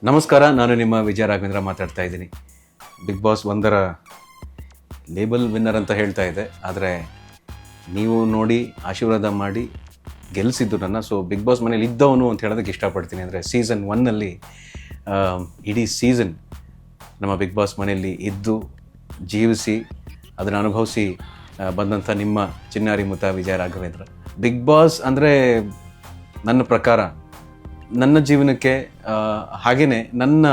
ನಮಸ್ಕಾರ, ನಾನು ನಿಮ್ಮ ವಿಜಯ ರಾಘವೇಂದ್ರ ಮಾತಾಡ್ತಾ ಇದ್ದೀನಿ. ಬಿಗ್ ಬಾಸ್ 1 ಲೇಬಲ್ ವಿನ್ನರ್ ಅಂತ ಹೇಳ್ತಾ ಇದೆ, ಆದರೆ ನೀವು ನೋಡಿ ಆಶೀರ್ವಾದ ಮಾಡಿ ಗೆಲ್ಲಿಸಿದ್ದು ನನ್ನ. ಸೊ ಬಿಗ್ ಬಾಸ್ ಮನೇಲಿ ಇದ್ದವನು ಅಂತ ಹೇಳೋದಕ್ಕೆ ಇಷ್ಟಪಡ್ತೀನಿ. ಅಂದರೆ ಸೀಸನ್ 1ನಲ್ಲಿ ಇಡೀ ಸೀಸನ್ ನಮ್ಮ ಬಿಗ್ ಬಾಸ್ ಮನೆಯಲ್ಲಿ ಇದ್ದು ಜೀವಿಸಿ ಅದನ್ನು ಅನುಭವಿಸಿ ಬಂದಂಥ ನಿಮ್ಮ ಚಿನ್ನಾರಿ ಮುತ್ತ ವಿಜಯ ರಾಘವೇಂದ್ರ. ಬಿಗ್ ಬಾಸ್ ಅಂದರೆ ನನ್ನ ಪ್ರಕಾರ ನನ್ನ ಜೀವನಕ್ಕೆ ಹಾಗೆಯೇ ನನ್ನ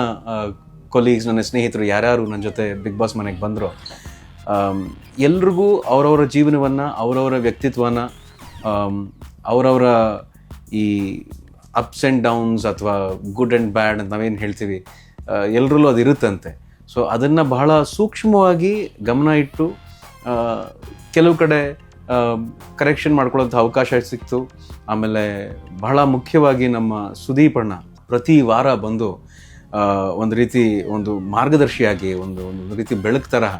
ಕೊಲೀಗ್ಸ್, ನನ್ನ ಸ್ನೇಹಿತರು ಯಾರ್ಯಾರು ನನ್ನ ಜೊತೆ ಬಿಗ್ ಬಾಸ್ ಮನೆಗೆ ಬಂದರೋ ಎಲ್ರಿಗೂ ಅವರವರ ಜೀವನವನ್ನು, ಅವರವರ ವ್ಯಕ್ತಿತ್ವನ, ಅವರವರ ಈ ಅಪ್ಸ್ ಆ್ಯಂಡ್ ಡೌನ್ಸ್ ಅಥವಾ ಗುಡ್ ಆ್ಯಂಡ್ ಬ್ಯಾಡ್ ಅಂತ ನಾವೇನು ಹೇಳ್ತೀವಿ, ಎಲ್ಲರಲ್ಲೂ ಅದು ಇರುತ್ತಂತೆ. ಸೊ ಅದನ್ನು ಬಹಳ ಸೂಕ್ಷ್ಮವಾಗಿ ಗಮನ ಇಟ್ಟು ಕೆಲವು ಕಡೆ ಕರೆಕ್ಷನ್ ಮಾಡ್ಕೊಳ್ಳೋಂಥ ಅವಕಾಶ ಸಿಕ್ತು. ಆಮೇಲೆ ಬಹಳ ಮುಖ್ಯವಾಗಿ ನಮ್ಮ ಸುದೀಪಣ್ಣ ಪ್ರತಿ ವಾರ ಬಂದು ಒಂದು ರೀತಿ ಒಂದು ಮಾರ್ಗದರ್ಶಿಯಾಗಿ ಒಂದು ರೀತಿ ಬೆಳಕು ತರಹ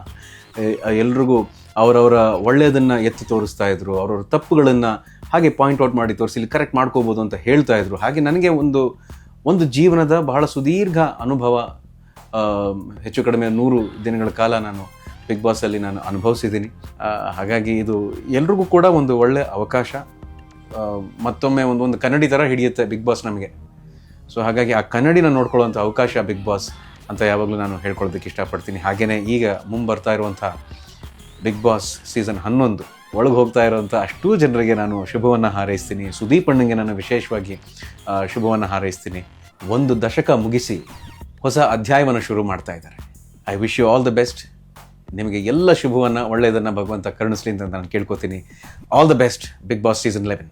ಎಲ್ರಿಗೂ ಅವರವರ ಒಳ್ಳೆಯದನ್ನು ಎತ್ತಿ ತೋರಿಸ್ತಾ ಇದ್ರು, ಅವರವ್ರ ತಪ್ಪುಗಳನ್ನು ಹಾಗೆ ಪಾಯಿಂಟ್ ಔಟ್ ಮಾಡಿ ತೋರಿಸಿ ಇಲ್ಲಿ ಕರೆಕ್ಟ್ ಮಾಡ್ಕೋಬೋದು ಅಂತ ಹೇಳ್ತಾ ಇದ್ರು. ಹಾಗೆ ನನಗೆ ಒಂದು ಜೀವನದ ಬಹಳ ಸುದೀರ್ಘ ಅನುಭವ, ಹೆಚ್ಚು ಕಡಿಮೆ 100 ದಿನಗಳ ಕಾಲ ನಾನು ಬಿಗ್ ಬಾಸಲ್ಲಿ ನಾನು ಅನುಭವಿಸಿದ್ದೀನಿ. ಹಾಗಾಗಿ ಇದು ಎಲ್ರಿಗೂ ಕೂಡ ಒಂದು ಒಳ್ಳೆಯ ಅವಕಾಶ. ಮತ್ತೊಮ್ಮೆ ಒಂದು ಕನ್ನಡಿ ಥರ ಹಿಡಿಯುತ್ತೆ ಬಿಗ್ ಬಾಸ್ ನಮಗೆ. ಸೊ ಹಾಗಾಗಿ ಆ ಕನ್ನಡಿನ ನೋಡ್ಕೊಳ್ಳೋವಂಥ ಅವಕಾಶ ಬಿಗ್ ಬಾಸ್ ಅಂತ ಯಾವಾಗಲೂ ನಾನು ಹೇಳ್ಕೊಳ್ಳೋದಕ್ಕೆ ಇಷ್ಟಪಡ್ತೀನಿ. ಹಾಗೆಯೇ ಈಗ ಮುಂಬರ್ತಾ ಇರುವಂಥ ಬಿಗ್ ಬಾಸ್ ಸೀಸನ್ 11 ಒಳಗೆ ಹೋಗ್ತಾ ಇರೋವಂಥ ಅಷ್ಟೂ ಜನರಿಗೆ ನಾನು ಶುಭವನ್ನು ಹಾರೈಸ್ತೀನಿ. ಸುದೀಪ್ ಅಣ್ಣಂಗೆ ನಾನು ವಿಶೇಷವಾಗಿ ಶುಭವನ್ನು ಹಾರೈಸ್ತೀನಿ. 1 ದಶಕ ಮುಗಿಸಿ ಹೊಸ ಅಧ್ಯಾಯವನ್ನು ಶುರು ಮಾಡ್ತಾ ಇದ್ದಾರೆ. I wish you all the best. ನಿಮಗೆ ಎಲ್ಲ ಶುಭವನ್ನು, ಒಳ್ಳೆಯದನ್ನು ಭಗವಂತ ಕರುಣಿಸಲಿ ಅಂತ ನಾನು ಕೇಳ್ಕೊತೀನಿ. All the best Bigg Boss season 11.